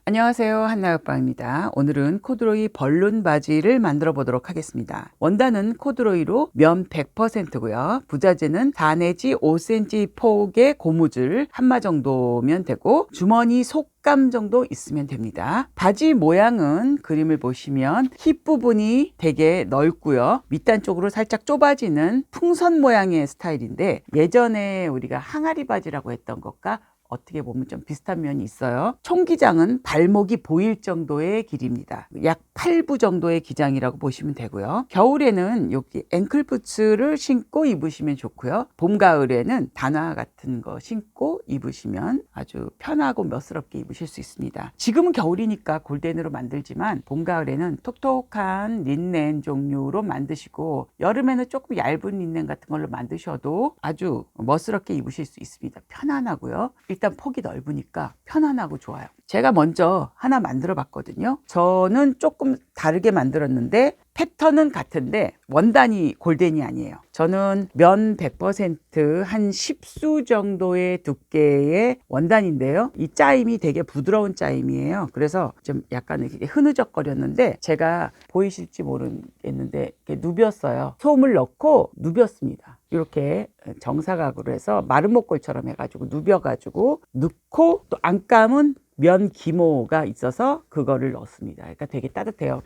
안녕하세요, 한나엽방입니다. 오늘은 코드로이 벌룬 바지를 만들어 보도록 하겠습니다. 원단은 코드로이로 면 100%고요. 부자재는 4 내지 5cm 폭의 고무줄 한마 정도면 되고 주머니 속감 정도 있으면 됩니다. 바지 모양은 그림을 보시면 힙 부분이 되게 넓고요. 밑단 쪽으로 살짝 좁아지는 풍선 모양의 스타일인데 예전에 우리가 항아리 바지라고 했던 것과 어떻게 보면 좀 비슷한 면이 있어요. 총 기장은 발목이 보일 정도의 길이입니다. 약 8부 정도의 기장이라고 보시면 되고요. 겨울에는 여기 앵클 부츠를 신고 입으시면 좋고요. 봄, 가을에는 단화 같은 거 신고 입으시면 아주 편하고 멋스럽게 입으실 수 있습니다. 지금은 겨울이니까 골덴으로 만들지만 봄, 가을에는 톡톡한 린넨 종류로 만드시고 여름에는 조금 얇은 린넨 같은 걸로 만드셔도 아주 멋스럽게 입으실 수 있습니다. 편안하고요. 일단 폭이 넓으니까 편안하고 좋아요. 제가 먼저 하나 만들어 봤거든요. 저는 조금 다르게 만들었는데 패턴은 같은데 원단이 골덴이 아니에요. 저는 면 100% 한 10수 정도의 두께의 원단인데요. 이 짜임이 되게 부드러운 짜임이에요. 그래서 좀 약간 이렇게 흐느적거렸는데 제가 보이실지 모르겠는데 이렇게 누볐어요. 솜을 넣고 누볐습니다. 이렇게 정사각으로 해서 마른 목골처럼 해가지고 누벼가지고 넣고 또 안감은 면 기모가 있어서 그거를 넣습니다. 그러니까 되게 따뜻해요.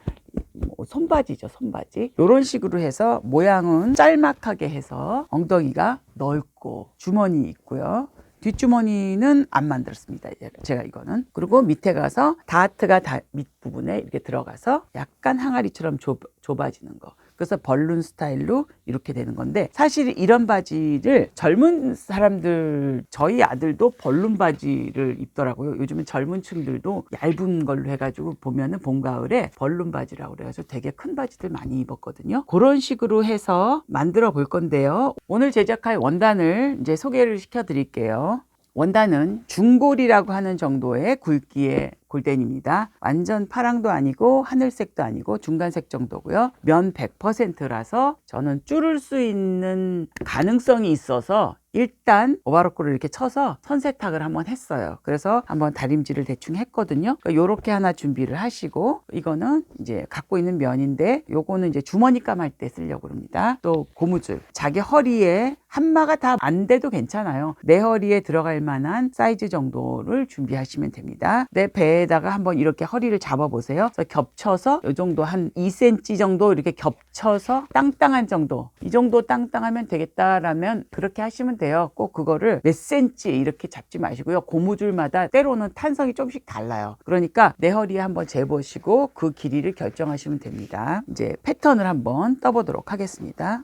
손바지죠, 손바지. 이런 식으로 해서 모양은 짤막하게 해서 엉덩이가 넓고 주머니 있고요. 뒷주머니는 안 만들었습니다. 제가 이거는. 그리고 밑에 가서 다트가 밑부분에 이렇게 들어가서 약간 항아리처럼 좁아지는 거. 그래서 벌룬 스타일로 이렇게 되는 건데 사실 이런 바지를 젊은 사람들 저희 아들도 벌룬 바지를 입더라고요. 요즘은 젊은 층들도 얇은 걸로 해가지고 보면은 봄 가을에 벌룬 바지라고 그래가지고 되게 큰 바지들 많이 입었거든요. 그런 식으로 해서 만들어 볼 건데요. 오늘 제작할 원단을 이제 소개를 시켜 드릴게요. 원단은 중골이라고 하는 정도의 굵기의 골덴입니다. 완전 파랑도 아니고 하늘색도 아니고 중간색 정도고요. 면 100%라서 저는 줄을 수 있는 가능성이 있어서 일단 오바로크를 이렇게 쳐서 선세탁을 한번 했어요. 그래서 한번 다림질을 대충 했거든요. 그러니까 요렇게 하나 준비를 하시고 이거는 이제 갖고 있는 면인데 요거는 이제 주머니감 할 때 쓰려고 합니다. 또 고무줄, 자기 허리에 한마가 다 안 돼도 괜찮아요. 내 허리에 들어갈 만한 사이즈 정도를 준비하시면 됩니다. 내 배에다가 한번 이렇게 허리를 잡아 보세요. 그래서 겹쳐서 이 정도 한 2cm 정도 이렇게 겹쳐서 땅땅한 정도, 이 정도 땅땅하면 되겠다라면 그렇게 하시면 돼요. 꼭 그거를 몇 센치 이렇게 잡지 마시고요. 고무줄마다 때로는 탄성이 조금씩 달라요. 그러니까 내 허리에 한번 재보시고 그 길이를 결정하시면 됩니다. 이제 패턴을 한번 떠보도록 하겠습니다.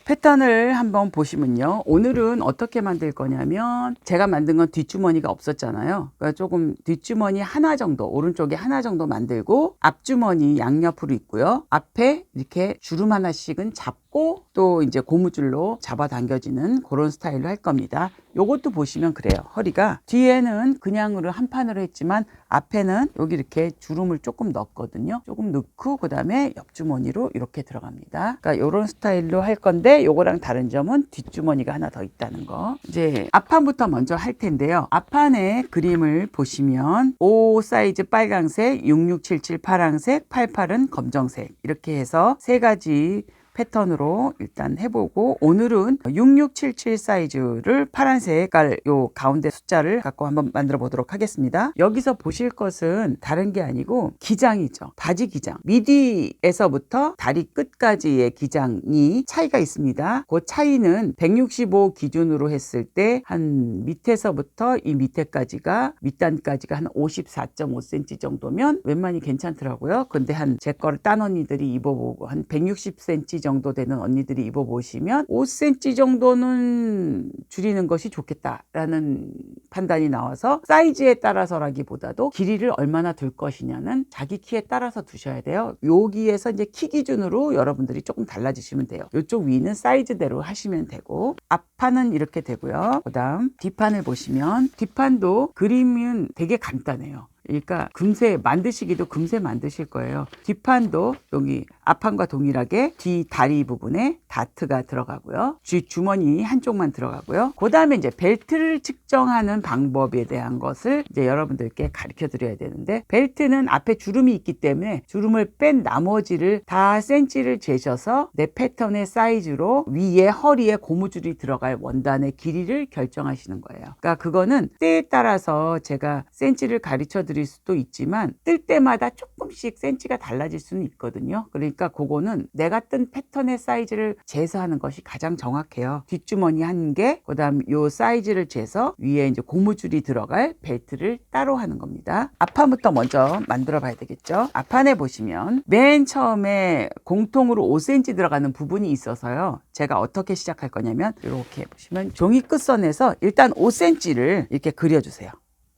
패턴을 한번 보시면요. 오늘은 어떻게 만들 거냐면 제가 만든 건 뒷주머니가 없었잖아요. 그러니까 조금 뒷주머니 하나 정도, 오른쪽에 하나 정도 만들고 앞주머니 양옆으로 있고요. 앞에 이렇게 주름 하나씩은 잡고 또 이제 고무줄로 잡아당겨지는 그런 스타일로 할 겁니다. 요것도 보시면 그래요. 허리가 뒤에는 그냥으로 한 판으로 했지만 앞에는 여기 이렇게 주름을 조금 넣었거든요. 조금 넣고 그 다음에 옆주머니로 이렇게 들어갑니다. 그러니까 이런 스타일로 할 건데 요거랑 다른 점은 뒷주머니가 하나 더 있다는 거. 이제 앞판부터 먼저 할 텐데요. 앞판의 그림을 보시면 5 사이즈 빨강색, 6677 파랑색, 88은 검정색 이렇게 해서 세 가지 패턴으로 일단 해보고 오늘은 6677 사이즈를 파란색 색깔 요 가운데 숫자를 갖고 한번 만들어 보도록 하겠습니다. 여기서 보실 것은 다른 게 아니고 기장이죠. 바지 기장. 미디에서부터 다리 끝까지의 기장이 차이가 있습니다. 그 차이는 165 기준으로 했을 때 한 밑에서부터 이 밑에까지가 밑단까지가 한 54.5cm 정도면 웬만히 괜찮더라고요. 근데 한 제 거를 딴 언니들이 입어보고 한 160cm 정도 되는 언니들이 입어보시면 5cm 정도는 줄이는 것이 좋겠다라는 판단이 나와서 사이즈에 따라서라기보다도 길이를 얼마나 둘 것이냐는 자기 키에 따라서 두셔야 돼요. 여기에서 이제 키 기준으로 여러분들이 조금 달라지시면 돼요. 이쪽 위는 사이즈대로 하시면 되고 앞판은 이렇게 되고요. 그 다음 뒷판을 보시면 뒷판도 그림은 되게 간단해요. 그러니까 금세 만드시기도 금세 만드실 거예요. 뒷판도 여기 앞판과 동일하게 뒤 다리 부분에 다트가 들어가고요. 뒤 주머니 한쪽만 들어가고요. 그 다음에 이제 벨트를 측정하는 방법에 대한 것을 이제 여러분들께 가르쳐 드려야 되는데, 벨트는 앞에 주름이 있기 때문에 주름을 뺀 나머지를 다 센치를 재셔서 내 패턴의 사이즈로 위에 허리에 고무줄이 들어갈 원단의 길이를 결정하시는 거예요. 그러니까 그거는 때에 따라서 제가 센치를 가르쳐 드릴 수도 있지만 뜰 때마다 조금씩 센치가 달라질 수는 있거든요. 그러니까 그거는 내가 뜬 패턴의 사이즈를 재서 하는 것이 가장 정확해요. 뒷주머니 한 개, 그 다음 요 사이즈를 재서 위에 이제 고무줄이 들어갈 벨트를 따로 하는 겁니다. 앞판부터 먼저 만들어 봐야 되겠죠. 앞판에 보시면 맨 처음에 공통으로 5cm 들어가는 부분이 있어서요. 제가 어떻게 시작할 거냐면 이렇게 보시면 종이 끝선에서 일단 5cm를 이렇게 그려주세요.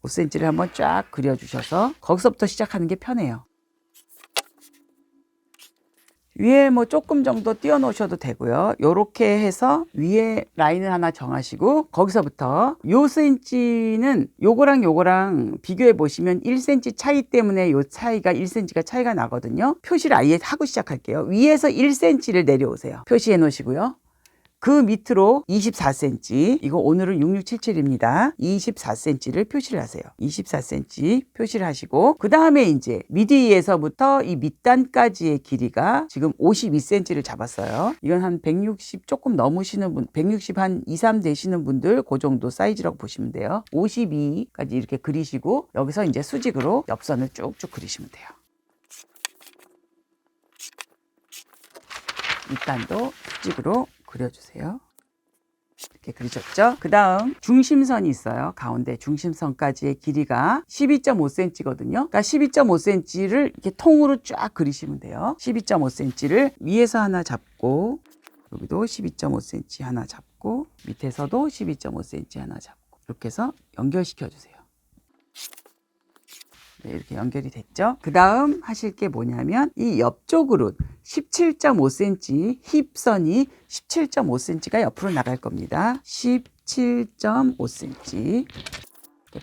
5cm를 한번 쫙 그려주셔서 거기서부터 시작하는 게 편해요. 위에 뭐 조금 정도 띄워 놓으셔도 되고요. 요렇게 해서 위에 라인을 하나 정하시고 거기서부터 요 센치는 요거랑 비교해 보시면 1cm 차이 때문에 요 차이가 1cm가 차이가 나거든요. 표시를 아예 하고 시작할게요. 위에서 1cm를 내려오세요. 표시해 놓으시고요. 그 밑으로 24cm, 이거 오늘은 6677입니다. 24cm를 표시를 하세요. 24cm 표시를 하시고, 그 다음에 이제 미디에서부터 이 밑단까지의 길이가 지금 52cm를 잡았어요. 이건 한 160 조금 넘으시는 분, 160 한 2, 3 되시는 분들 그 정도 사이즈라고 보시면 돼요. 52까지 이렇게 그리시고 여기서 이제 수직으로 옆선을 쭉쭉 그리시면 돼요. 밑단도 수직으로 그려주세요. 이렇게 그리셨죠? 그 다음 중심선이 있어요. 가운데 중심선까지의 길이가 12.5cm거든요. 그러니까 12.5cm를 이렇게 통으로 쫙 그리시면 돼요. 12.5cm를 위에서 하나 잡고, 여기도 12.5cm 하나 잡고, 밑에서도 12.5cm 하나 잡고, 이렇게 해서 연결시켜 주세요. 네, 이렇게 연결이 됐죠. 그 다음 하실 게 뭐냐면 이 옆쪽으로 17.5cm 힙선이 17.5cm가 옆으로 나갈 겁니다. 17.5cm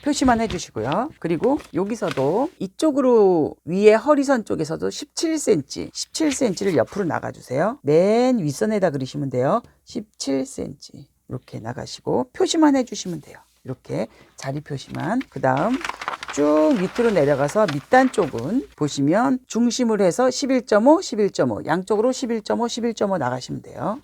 표시만 해주시고요. 그리고 여기서도 이쪽으로 위에 허리선 쪽에서도 17cm를 옆으로 나가주세요. 맨 윗선에다 그리시면 돼요. 17cm 이렇게 나가시고 표시만 해주시면 돼요. 이렇게 자리 표시만. 그 다음 쭉 밑으로 내려가서 밑단 쪽은 보시면 중심을 해서 11.5, 11.5 양쪽으로 11.5, 11.5 나가시면 돼요.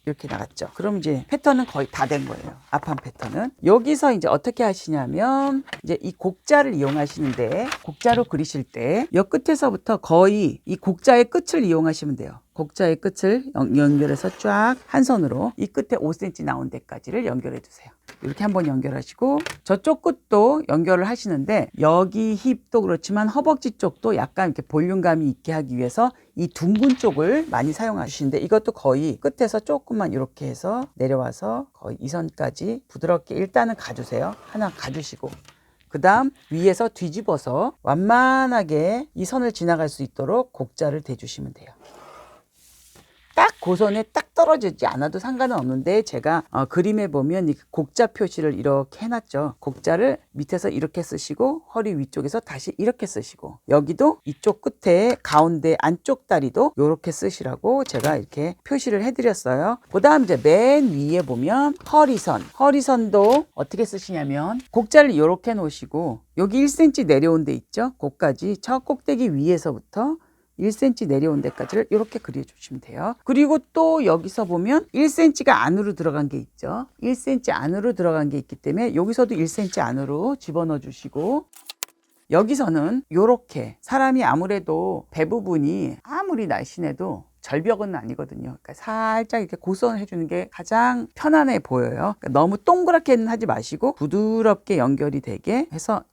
이렇게 나갔죠. 그럼 이제 패턴은 거의 다 된 거예요. 앞판 패턴은. 여기서 이제 어떻게 하시냐면 이제 이 곡자를 이용하시는데, 곡자로 그리실 때 이 끝에서부터 거의 이 곡자의 끝을 이용하시면 돼요. 곡자의 끝을 연결해서 쫙 한 선으로 이 끝에 5cm 나온 데까지를 연결해 주세요. 이렇게 한번 연결하시고 저쪽 끝도 연결을 하시는데, 여기 힙도 그렇지만 허벅지 쪽도 약간 이렇게 볼륨감이 있게 하기 위해서 이 둥근 쪽을 많이 사용하시는데, 이것도 거의 끝에서 조금만 이렇게 해서 내려와서 거의 이 선까지 부드럽게 일단은 가주세요. 하나 가주시고, 그 다음 위에서 뒤집어서 완만하게 이 선을 지나갈 수 있도록 곡자를 대주시면 돼요. 딱 그 선에 딱 떨어지지 않아도 상관은 없는데, 제가 그림에 보면 이 곡자 표시를 이렇게 해놨죠. 곡자를 밑에서 이렇게 쓰시고 허리 위쪽에서 다시 이렇게 쓰시고, 여기도 이쪽 끝에 가운데 안쪽 다리도 이렇게 쓰시라고 제가 이렇게 표시를 해드렸어요. 그 다음 이제 맨 위에 보면 허리선도 어떻게 쓰시냐면 곡자를 이렇게 놓으시고 여기 1cm 내려온 데 있죠. 거기까지 저 꼭대기 위에서부터 1cm 내려온 데까지를 이렇게 그려주시면 돼요. 그리고 또 여기서 보면 1cm가 안으로 들어간 게 있죠. 1cm 안으로 들어간 게 있기 때문에 여기서도 1cm 안으로 집어넣어 주시고, 여기서는 이렇게 사람이 아무래도 배 부분이 아무리 날씬해도 절벽은 아니거든요. 그러니까 살짝 이렇게 고선을 해주는 게 가장 편안해 보여요. 그러니까 너무 동그랗게는 하지 마시고 부드럽게 연결이 되게 해서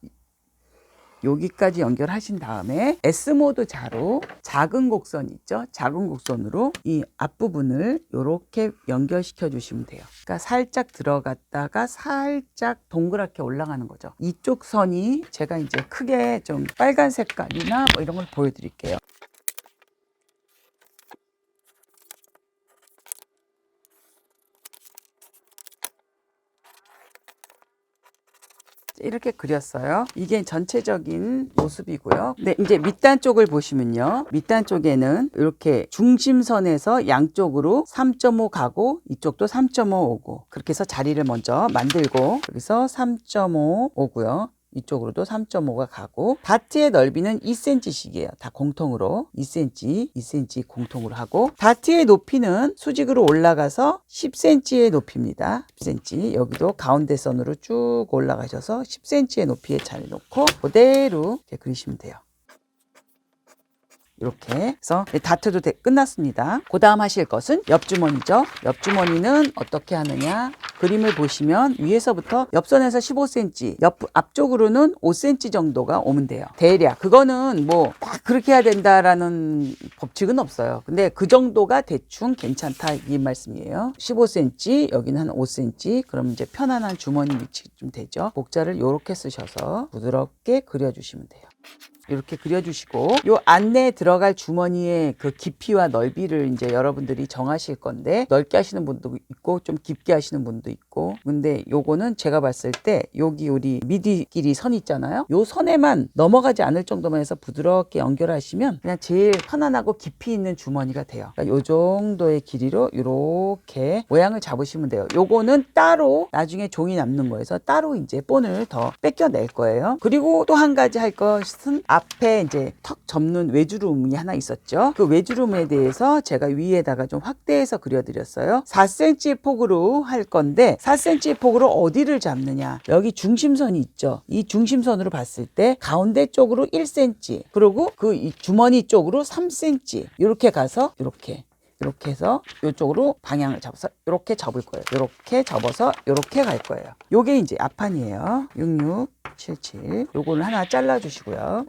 여기까지 연결하신 다음에 S모드 자로 작은 곡선 있죠? 작은 곡선으로 이 앞부분을 이렇게 연결시켜 주시면 돼요. 그러니까 살짝 들어갔다가 살짝 동그랗게 올라가는 거죠. 이쪽 선이 제가 이제 크게 좀 빨간 색깔이나 뭐 이런 걸 보여드릴게요. 이렇게 그렸어요. 이게 전체적인 모습이고요. 네, 이제 밑단 쪽을 보시면요. 밑단 쪽에는 이렇게 중심선에서 양쪽으로 3.5 가고 이쪽도 3.5 오고 그렇게 해서 자리를 먼저 만들고 여기서 3.5 오고요. 이쪽으로도 3.5가 가고 다트의 넓이는 2cm씩이에요. 다 공통으로 2cm, 2cm 공통으로 하고 다트의 높이는 수직으로 올라가서 10cm의 높이입니다. 10cm 여기도 가운데 선으로 쭉 올라가셔서 10cm의 높이에 잘 놓고 그대로 이렇게 그리시면 돼요. 이렇게 해서 다트도 끝났습니다. 그 다음 하실 것은 옆주머니죠. 옆주머니는 어떻게 하느냐, 그림을 보시면 위에서부터 옆선에서 15cm, 앞쪽으로는 5cm 정도가 오면 돼요. 대략 그거는 뭐 딱 그렇게 해야 된다라는 법칙은 없어요. 근데 그 정도가 대충 괜찮다 이 말씀이에요. 15cm, 여기는 한 5cm. 그럼 이제 편안한 주머니 위치쯤 되죠. 복자를 이렇게 쓰셔서 부드럽게 그려주시면 돼요. 이렇게 그려주시고 요 안에 들어갈 주머니의 그 깊이와 넓이를 이제 여러분들이 정하실 건데 넓게 하시는 분도 있고 좀 깊게 하시는 분도 있고 근데 요거는 제가 봤을 때 여기 우리 미디끼리 선 있잖아요. 요 선에만 넘어가지 않을 정도만 해서 부드럽게 연결하시면 그냥 제일 편안하고 깊이 있는 주머니가 돼요. 그러니까 요 정도의 길이로 이렇게 모양을 잡으시면 돼요. 요거는 따로 나중에 종이 남는 거에서 따로 이제 본을 더 뺏겨낼 거예요. 그리고 또 한 가지 할 것은 앞에 이제 턱 접는 외주름이 하나 있었죠. 그 외주름에 대해서 제가 위에다가 좀 확대해서 그려드렸어요. 4cm 폭으로 할 건데 4cm 폭으로 어디를 잡느냐. 여기 중심선이 있죠. 이 중심선으로 봤을 때 가운데 쪽으로 1cm 그리고 그 이 주머니 쪽으로 3cm 이렇게 가서 이렇게 해서 이쪽으로 방향을 잡아서 이렇게 접을 거예요. 이렇게 접어서 이렇게 갈 거예요. 요게 이제 앞판이에요. 6677 요거를 하나 잘라 주시고요.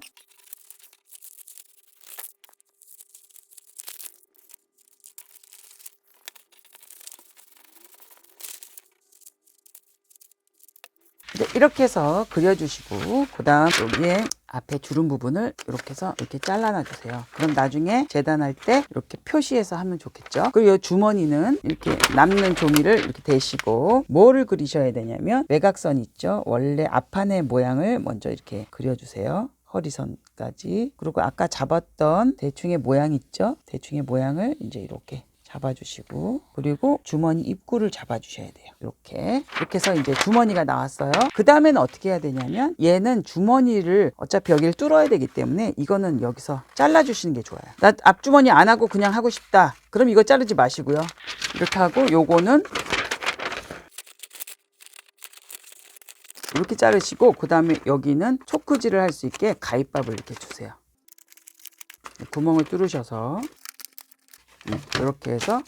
이렇게 해서 그려주시고 그 다음 여기에 앞에 주름 부분을 이렇게 해서 이렇게 잘라놔 주세요. 그럼 나중에 재단할 때 이렇게 표시해서 하면 좋겠죠. 그리고 이 주머니는 이렇게 남는 종이를 이렇게 대시고 뭐를 그리셔야 되냐면 외곽선 있죠. 원래 앞판의 모양을 먼저 이렇게 그려주세요. 허리선까지. 그리고 아까 잡았던 대충의 모양 있죠. 대충의 모양을 이제 이렇게 잡아주시고 그리고 주머니 입구를 잡아주셔야 돼요. 이렇게 해서 이제 주머니가 나왔어요. 그 다음에는 어떻게 해야 되냐면 얘는 주머니를 어차피 여기를 뚫어야 되기 때문에 이거는 여기서 잘라주시는 게 좋아요. 나 앞주머니 안 하고 그냥 하고 싶다. 그럼 이거 자르지 마시고요. 이렇게 하고 요거는 이렇게 자르시고 그 다음에 여기는 초크질을 할 수 있게 가위밥을 이렇게 주세요. 구멍을 뚫으셔서 이렇게 해서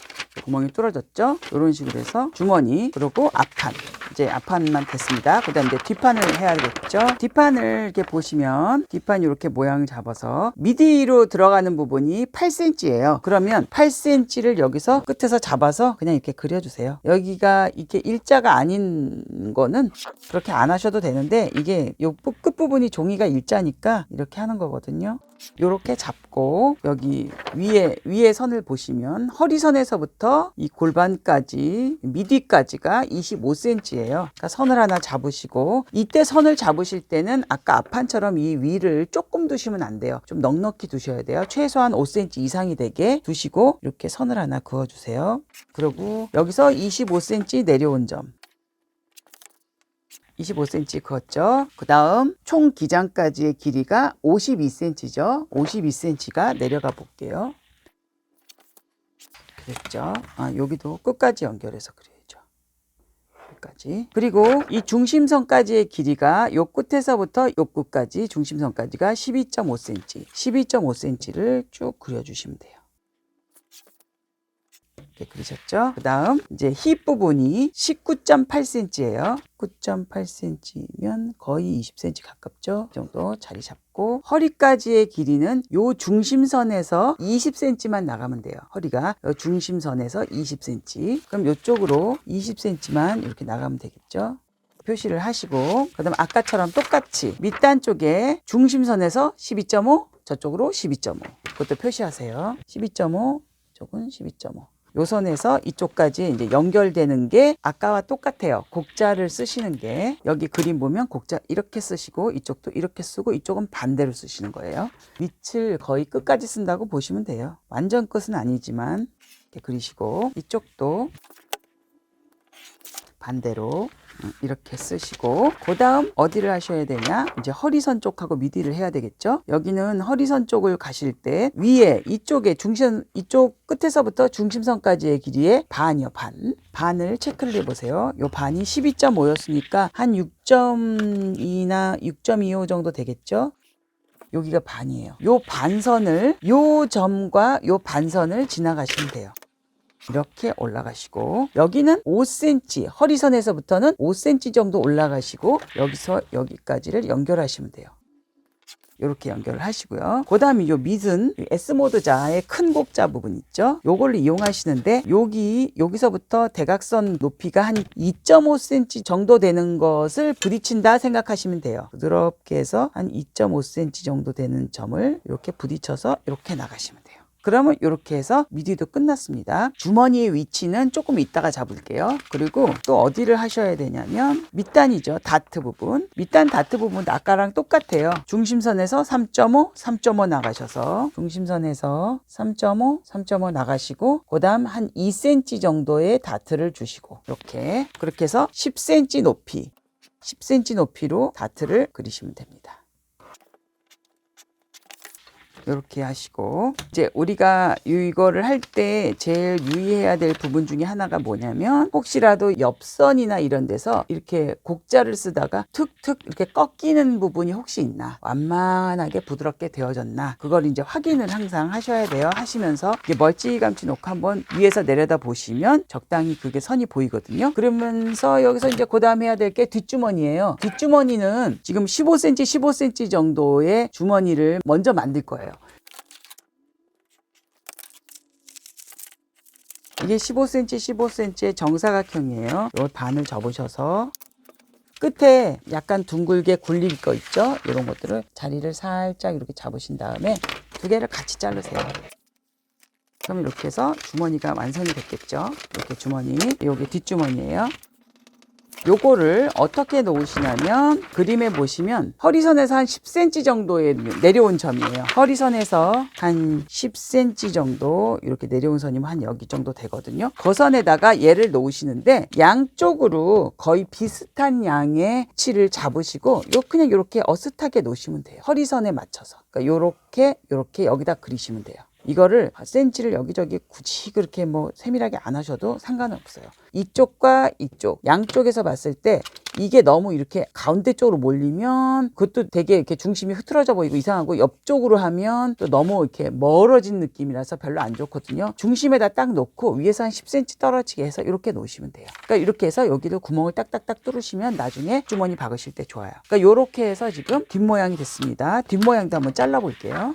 구멍이 뚫어졌죠. 이런 식으로 해서 주머니 그리고 앞판 이제 앞판만 됐습니다. 그 다음 이제 뒷판을 해야겠죠. 뒷판을 이렇게 보시면 뒷판이 이렇게 모양을 잡아서 미디로 들어가는 부분이 8cm예요. 그러면 8cm를 여기서 끝에서 잡아서 그냥 이렇게 그려주세요. 여기가 이렇게 일자가 아닌 거는 그렇게 안 하셔도 되는데 이게 요 끝부분이 종이가 일자니까 이렇게 하는 거거든요. 이렇게 잡고 여기 위에 선을 보시면 허리선에서부터 이 골반까지 미디까지가 25cm예요. 그러니까 선을 하나 잡으시고 이때 선을 잡으실 때는 아까 앞판처럼 이 위를 조금 두시면 안 돼요. 좀 넉넉히 두셔야 돼요. 최소한 5cm 이상이 되게 두시고 이렇게 선을 하나 그어주세요. 그리고 여기서 25cm 내려온 점 25cm 그었죠. 그 다음 총 기장까지의 길이가 52cm죠. 52cm가 내려가 볼게요. 그랬죠. 여기도 끝까지 연결해서 그려야죠. 끝까지. 그리고 이 중심선까지의 길이가 요 끝에서부터 요 끝까지 중심선까지가 12.5cm. 12.5cm를 쭉 그려주시면 돼요. 이렇게 그리셨죠? 그 다음 이제 힙 부분이 19.8cm예요. 9.8cm면 거의 20cm 가깝죠? 이 정도 자리 잡고 허리까지의 길이는 요 중심선에서 20cm만 나가면 돼요. 허리가 요 중심선에서 20cm. 그럼 이쪽으로 20cm만 이렇게 나가면 되겠죠? 표시를 하시고 그 다음 아까처럼 똑같이 밑단 쪽에 중심선에서 12.5 저쪽으로 12.5 그것도 표시하세요. 12.5 이쪽은 12.5 요 선에서 이쪽까지 이제 연결되는 게 아까와 똑같아요. 곡자를 쓰시는 게 여기 그림 보면 곡자 이렇게 쓰시고 이쪽도 이렇게 쓰고 이쪽은 반대로 쓰시는 거예요. 밑을 거의 끝까지 쓴다고 보시면 돼요. 완전 끝은 아니지만 이렇게 그리시고 이쪽도 반대로 이렇게 쓰시고 그 다음 어디를 하셔야 되냐, 이제 허리선 쪽하고 미디를 해야 되겠죠. 여기는 허리선 쪽을 가실 때 위에 이쪽에 중심, 이쪽 끝에서부터 중심선까지의 길이의 반이요. 반을 체크를 해보세요. 요 반이 12.5였으니까 한 6.2나 6.25 정도 되겠죠. 여기가 반이에요. 요 반선을, 요 점과 요 반선을 지나가시면 돼요. 이렇게 올라가시고 여기는 5cm, 허리선에서부터는 5cm 정도 올라가시고 여기서 여기까지를 연결하시면 돼요. 이렇게 연결을 하시고요. 그 다음에 요 밑은 S모드 자의 큰 곡자 부분 있죠. 요걸 이용하시는데 여기서부터 대각선 높이가 한 2.5cm 정도 되는 것을 부딪힌다 생각하시면 돼요. 부드럽게 해서 한 2.5cm 정도 되는 점을 이렇게 부딪혀서 이렇게 나가시면 돼요. 그러면 이렇게 해서 미디도 끝났습니다. 주머니의 위치는 조금 이따가 잡을게요. 그리고 또 어디를 하셔야 되냐면 밑단이죠. 다트 부분. 밑단 다트 부분도 아까랑 똑같아요. 중심선에서 3.5, 3.5 나가셔서 중심선에서 3.5, 3.5 나가시고 그 다음 한 2cm 정도의 다트를 주시고 이렇게 그렇게 해서 10cm 높이 10cm 높이로 다트를 그리시면 됩니다. 이렇게 하시고 이제 우리가 이거를 할 때 제일 유의해야 될 부분 중에 하나가 뭐냐면 혹시라도 옆선이나 이런 데서 이렇게 곡자를 쓰다가 툭툭 이렇게 꺾이는 부분이 혹시 있나, 완만하게 부드럽게 되어졌나, 그걸 이제 확인을 항상 하셔야 돼요. 하시면서 이게 멀찌감치 놓고 한번 위에서 내려다 보시면 적당히 그게 선이 보이거든요. 그러면서 여기서 이제 그 다음 해야 될 게 뒷주머니예요. 뒷주머니는 지금 15cm 15cm 정도의 주머니를 먼저 만들 거예요. 이게 15cm 15cm의 정사각형이에요. 이 반을 접으셔서 끝에 약간 둥글게 굴릴 거 있죠. 이런 것들을 자리를 살짝 이렇게 잡으신 다음에 두 개를 같이 자르세요. 그럼 이렇게 해서 주머니가 완성이 됐겠죠. 이렇게 주머니, 여기 뒷주머니예요. 요거를 어떻게 놓으시냐면 그림에 보시면 허리선에서 한 10cm 정도에 내려온 점이에요. 허리선에서 한 10cm 정도 이렇게 내려온 선이면 한 여기 정도 되거든요. 그 선에다가 얘를 놓으시는데 양쪽으로 거의 비슷한 양의 위치를 잡으시고 그냥 이렇게 어슷하게 놓으시면 돼요. 허리선에 맞춰서. 그러니까 요렇게 여기다 그리시면 돼요. 이거를 센치를 여기저기 굳이 그렇게 뭐 세밀하게 안 하셔도 상관은 없어요. 이쪽과 이쪽 양쪽에서 봤을 때 이게 너무 이렇게 가운데 쪽으로 몰리면 그것도 되게 이렇게 중심이 흐트러져 보이고 이상하고, 옆쪽으로 하면 또 너무 이렇게 멀어진 느낌이라서 별로 안 좋거든요. 중심에다 딱 놓고 위에서 한 10cm 떨어지게 해서 이렇게 놓으시면 돼요. 그러니까 이렇게 해서 여기도 구멍을 딱딱딱 뚫으시면 나중에 주머니 박으실 때 좋아요. 그러니까 이렇게 해서 지금 뒷모양이 됐습니다. 뒷모양도 한번 잘라 볼게요.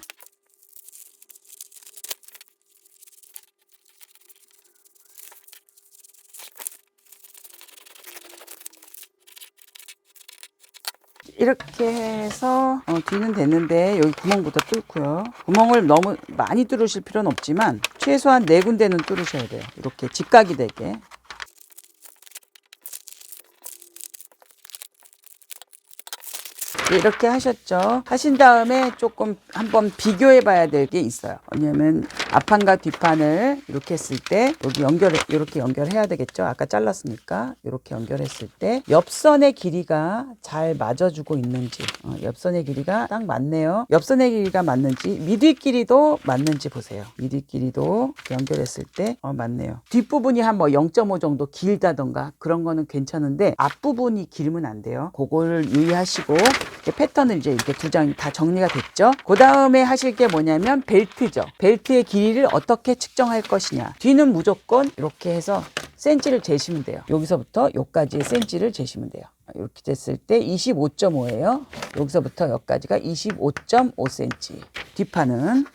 이렇게 해서 뒤는 됐는데 여기 구멍부터 뚫고요. 구멍을 너무 많이 뚫으실 필요는 없지만 최소한 4군데는 뚫으셔야 돼요. 이렇게 직각이 되게. 이렇게 하셨죠. 하신 다음에 조금 한번 비교해 봐야 될 게 있어요. 왜냐면 앞판과 뒷판을 이렇게 했을 때 여기 이렇게 연결해야 되겠죠. 아까 잘랐으니까 이렇게 연결했을 때 옆선의 길이가 잘 맞아주고 있는지, 옆선의 길이가 딱 맞네요. 옆선의 길이가 맞는지, 미디 길이도 맞는지 보세요. 미디 길이도 연결했을 때 맞네요. 뒷부분이 한 뭐 0.5 정도 길다던가 그런 거는 괜찮은데 앞부분이 길면 안 돼요. 그걸 유의하시고 패턴을 이제 이렇게 두 장이 다 정리가 됐죠. 그 다음에 하실 게 뭐냐면 벨트죠. 벨트의 길이를 어떻게 측정할 것이냐. 뒤는 무조건 이렇게 해서 센치를 재시면 돼요. 여기서부터 여기까지의 센치를 재시면 돼요. 이렇게 됐을 때 25.5예요. 여기서부터 여기까지가 25.5cm. 뒷판은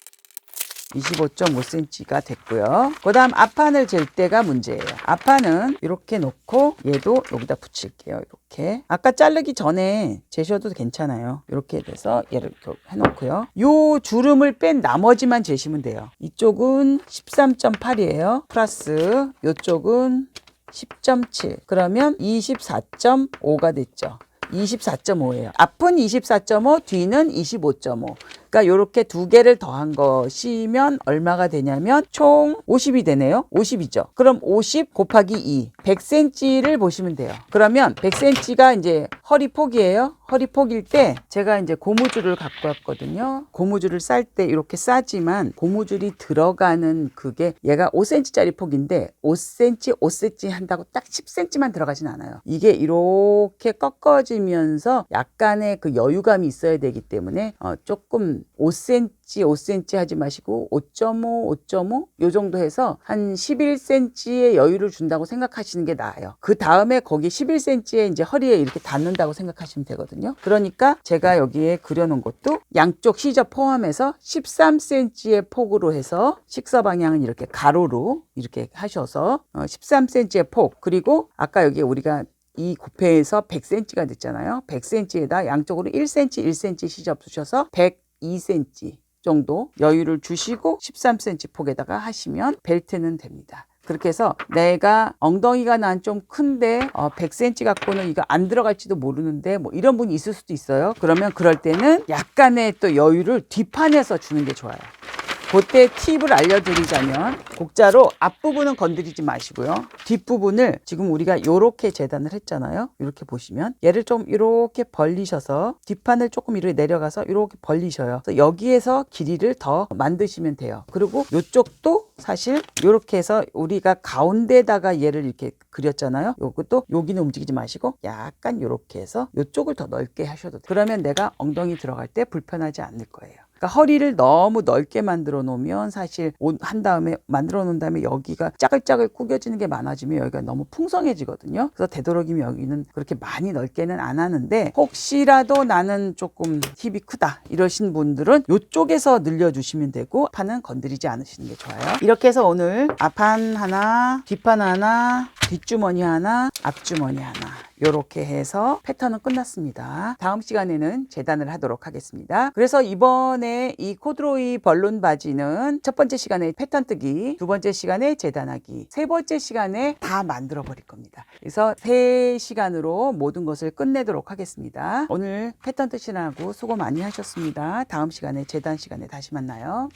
25.5cm가 됐고요. 그 다음 앞판을 잴 때가 문제예요. 앞판은 이렇게 놓고 얘도 여기다 붙일게요. 이렇게 아까 자르기 전에 재셔도 괜찮아요. 이렇게 돼서 얘를 이렇게 해놓고요. 요 주름을 뺀 나머지만 재시면 돼요. 이쪽은 13.8이에요. 플러스 이쪽은 10.7 그러면 24.5가 됐죠. 24.5예요. 앞은 24.5, 뒤는 25.5. 그러니까 이렇게 두 개를 더한 것이면 얼마가 되냐면 총 50이 되네요. 50이죠. 그럼 50 곱하기 2, 100cm를 보시면 돼요. 그러면 100cm가 이제 허리 폭이에요. 허리 폭일 때 제가 이제 고무줄을 갖고 왔거든요. 고무줄을 쌀 때 이렇게 싸지만 고무줄이 들어가는 그게 얘가 5cm짜리 폭인데 5cm, 5cm 한다고 딱 10cm만 들어가진 않아요. 이게 이렇게 꺾어지면서 약간의 그 여유감이 있어야 되기 때문에 조금 5cm, 5cm 하지 마시고 5.5, 5.5 요 정도 해서 한 11cm의 여유를 준다고 생각하시는 게 나아요. 그 다음에 거기 11cm에 이제 허리에 이렇게 닿는다고 생각하시면 되거든요. 그러니까 제가 여기에 그려놓은 것도 양쪽 시접 포함해서 13cm의 폭으로 해서 식사 방향은 이렇게 가로로 이렇게 하셔서 13cm의 폭 그리고 아까 여기 우리가 이 곱해서 100cm가 됐잖아요. 100cm에다 양쪽으로 1cm, 1cm 시접 주셔서 102cm 정도 여유를 주시고 13cm 폭에다가 하시면 벨트는 됩니다. 그렇게 해서 내가 엉덩이가 난 좀 큰데 100cm 갖고는 이거 안 들어갈지도 모르는데 뭐 이런 분이 있을 수도 있어요. 그러면 그럴 때는 약간의 또 여유를 뒷판에서 주는 게 좋아요. 그때 팁을 알려드리자면 곡자로 앞부분은 건드리지 마시고요. 뒷부분을 지금 우리가 이렇게 재단을 했잖아요. 이렇게 보시면 얘를 좀 이렇게 벌리셔서 뒷판을 조금 이렇게 내려가서 이렇게 벌리셔요. 그래서 여기에서 길이를 더 만드시면 돼요. 그리고 이쪽도 사실 이렇게 해서 우리가 가운데다가 얘를 이렇게 그렸잖아요. 요것도 여기는 움직이지 마시고 약간 이렇게 해서 이쪽을 더 넓게 하셔도 돼요. 그러면 내가 엉덩이 들어갈 때 불편하지 않을 거예요. 그러니까 허리를 너무 넓게 만들어 놓으면 사실 한 다음에 만들어 놓은 다음에 여기가 짜글짜글 구겨지는 게 많아지면 여기가 너무 풍성해지거든요. 그래서 되도록이면 여기는 그렇게 많이 넓게는 안 하는데 혹시라도 나는 조금 힙이 크다 이러신 분들은 이쪽에서 늘려주시면 되고 판은 건드리지 않으시는 게 좋아요. 이렇게 해서 오늘 앞판 하나, 뒷판 하나, 뒷주머니 하나, 앞주머니 하나 이렇게 해서 패턴은 끝났습니다. 다음 시간에는 재단을 하도록 하겠습니다. 그래서 이번에 이 코드로이 벌룬 바지는 첫 번째 시간에 패턴 뜨기, 두 번째 시간에 재단하기, 세 번째 시간에 다 만들어 버릴 겁니다. 그래서 3시간으로 모든 것을 끝내도록 하겠습니다. 오늘 패턴 뜨시느라고 수고 많이 하셨습니다. 다음 시간에 재단 시간에 다시 만나요.